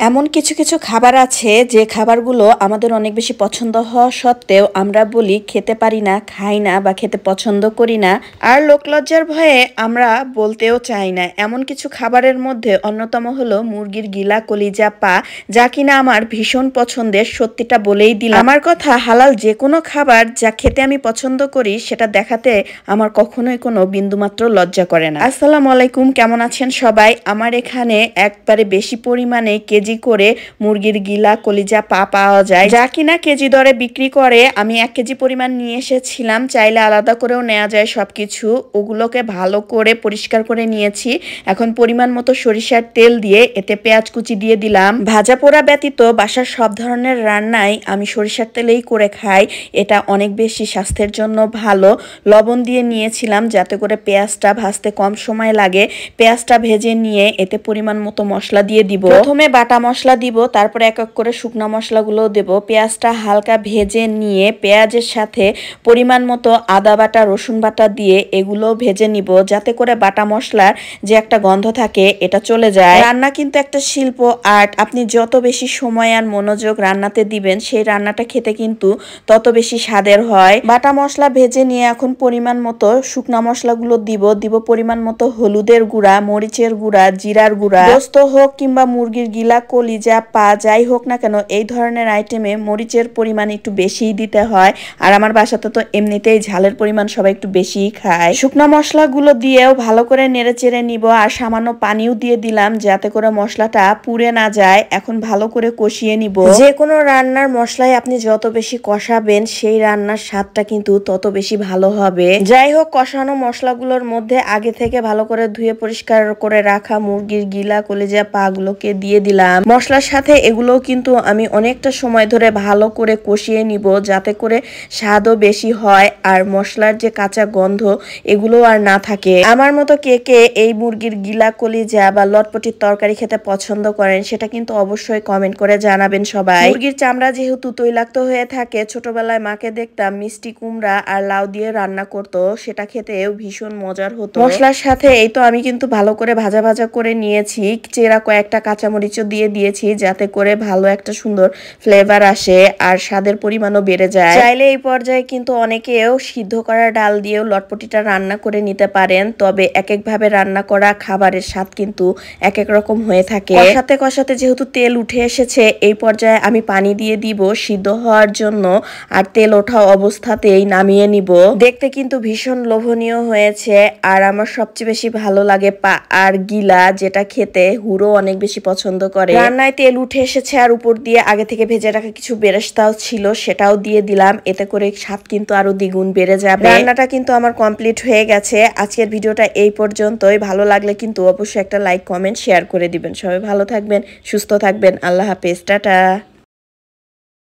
এমন কিছু কিছু খাবার আছে যে খাবারগুলো আমাদের অনেক বেশি পছন্দ হওয়া সত্ত্বেও আমরা বলি খেতে পারি না, খাই না বা খেতে পছন্দ করি না, আর লোকলজ্জার ভয়ে আমরা বলতেও চাই না। এমন কিছু খাবারের মধ্যে অন্যতম হলো মুরগির গিলা, কলিজা, পা, যা কিনা আমার ভীষণ পছন্দের। সত্যিটা বলেই দিলাম, আমার কথা হালাল যে কোনো খাবার যা খেতে আমি পছন্দ করি সেটা দেখাতে আমার কখনোই কোনো বিন্দুমাত্র লজ্জা করে না। আসসালামু আলাইকুম, কেমন আছেন সবাই? আমার এখানে একবারে বেশি পরিমাণে কেজি করে মুরগির গিলা, কলিজা, পা পাওয়া যায়, যা কিনা কেজি দরে বিক্রি করে। আমি 1 কেজি পরিমাণ নিয়ে এসেছিলাম, চাইলে আলাদা করেও নেওয়া যায় সবকিছু। ওগুলোকে ভালো করে পরিষ্কার করে নিয়েছি। এখন পরিমাণ মতো সরিষার তেল দিয়ে এতে পেঁয়াজ কুচি দিয়ে দিলাম। ভাজা পোড়া ব্যতীত বাসার সব ধরনের রান্নাই আমি সরিষার তেলেই করে খাই, এটা অনেক বেশি স্বাস্থ্যের জন্য ভালো। লবণ দিয়ে নিয়েছিলাম যাতে করে পেঁয়াজটা ভাজতে কম সময় লাগে। পেঁয়াজটা ভেজে নিয়ে এতে পরিমাণ মতো মশলা দিয়ে দিব। প্রথমে বাটা মশলা দিব, তারপরে এক এক করে শুকনো মশলাগুলো দেব। পেঁয়াজটা হালকা ভেজে নিয়ে পেঁয়াজের সাথে পরিমাণ মতো আদা বাটা, রসুন বাটা দিয়ে এগুলো ভেজে নিব, যাতে করে বাটা মশলার যে একটা গন্ধ থাকে এটা চলে যায়। রান্না কিন্তু একটা শিল্প, আর্ট। আপনি যত বেশি সময় আর মনোযোগ রান্নাতে দিবেন সেই রান্নাটা খেতে কিন্তু তত বেশি স্বাদের হয়। বাটা মশলা ভেজে নিয়ে এখন পরিমাণ মতো শুকনা মশলাগুলো দিব পরিমাণ মতো হলুদের গুঁড়া, মরিচের গুঁড়া, জিরার গুঁড়া। গোস্ত হোক কিংবা মুরগির গিলা, কলিজা, পা যাই হোক না কেন, এই ধরনের আইটেমে মরিচের পরিমাণ একটু বেশিই দিতে হয়। আর আমার বাসাতে তো এমনিতেই ঝালের পরিমাণ সবাই একটু বেশিই খায়। শুকনা মশলাগুলো দিয়েও ভালো করে নেড়ে চেড়ে নিব, আর সামান্য পানিও দিয়ে দিলাম যাতে করে মশলাটা পুড়ে না যায়। এখন ভালো করে কষিয়ে নিব। যে কোনো রান্নার মশলাই আপনি যত বেশি কষাবেন সেই রান্নার স্বাদটা কিন্তু তত বেশি ভালো হবে। যাই হোক, কষানো মশলাগুলোর মধ্যে আগে থেকে ভালো করে ধুয়ে পরিষ্কার করে রাখা মুরগির গিলা, কলিজা, পা গুলোকে দিয়ে দিলাম। মশলার সাথে এগুলোও কিন্তু আমি অনেকটা সময় ধরে ভালো করে কষিয়ে নিব, যাতে করে স্বাদও বেশি হয় আর মশলার যে কাঁচা গন্ধ এগুলো আর না থাকে। আমার মতো কে কে এই মুরগির গিলা, কলিজা বা লটপটির তরকারি খেতে পছন্দ করেন সেটা কিন্তু অবশ্যই কমেন্ট করে জানাবেন সবাই। মুরগির চামড়া যেহেতু তৈলাক্ত হয়ে থাকে, ছোটবেলায় মাকে দেখতাম মিষ্টি কুমড়া আর লাউ দিয়ে রান্না করতো, সেটা খেতেও ভীষণ মজার হতো। মশলার সাথে এই তো আমি কিন্তু ভালো করে ভাজা ভাজা করে নিয়েছি, চেরা কয়েকটা কাঁচামরিচও দিয়ে দিয়েছি যাতে করে ভালো একটা সুন্দর ফ্লেভার আসে আর স্বাদের পরিমাণও বেড়ে যায়। চাইলে এই পর্যায়ে কিন্তু অনেকেও সিদ্ধ করা ডাল দিয়েও লটপটিটা রান্না করে নিতে পারেন, তবে এক একভাবে রান্না করা খাবারের স্বাদ কিন্তু এক এক রকম হয়ে থাকে। কষাতে কষাতে যেহেতু তেল উঠে এসেছে, এই পর্যায়ে আমি পানি দিয়ে দিব সিদ্ধ হওয়ার জন্য, আর তেল ওঠা অবস্থাতেই নামিয়ে নিব। দেখতে কিন্তু ভীষণ লোভনীয় হয়েছে, আর আমার সবচেয়ে বেশি ভালো লাগে পা আর গিলা, যেটা খেতে হুড়ো অনেক বেশি পছন্দ করে। রান্নায় তেল উঠে এসেছে আর উপর দিয়ে আগে থেকে ভেজে রাখা কিছু বেরেস্তাও ছিল, সেটাও দিয়ে দিলাম। এতে করে স্বাদ কিন্তু আরো দ্বিগুণ বেড়ে যাবে। রান্নাটা কিন্তু আমার কমপ্লিট হয়ে গেছে। আজকের ভিডিওটা এই পর্যন্তই। ভালো লাগলে কিন্তু অবশ্যই একটা লাইক, কমেন্ট, শেয়ার করে দিবেন। সবাই ভালো থাকবেন, সুস্থ থাকবেন। আল্লাহ হাফেজ, টাটা।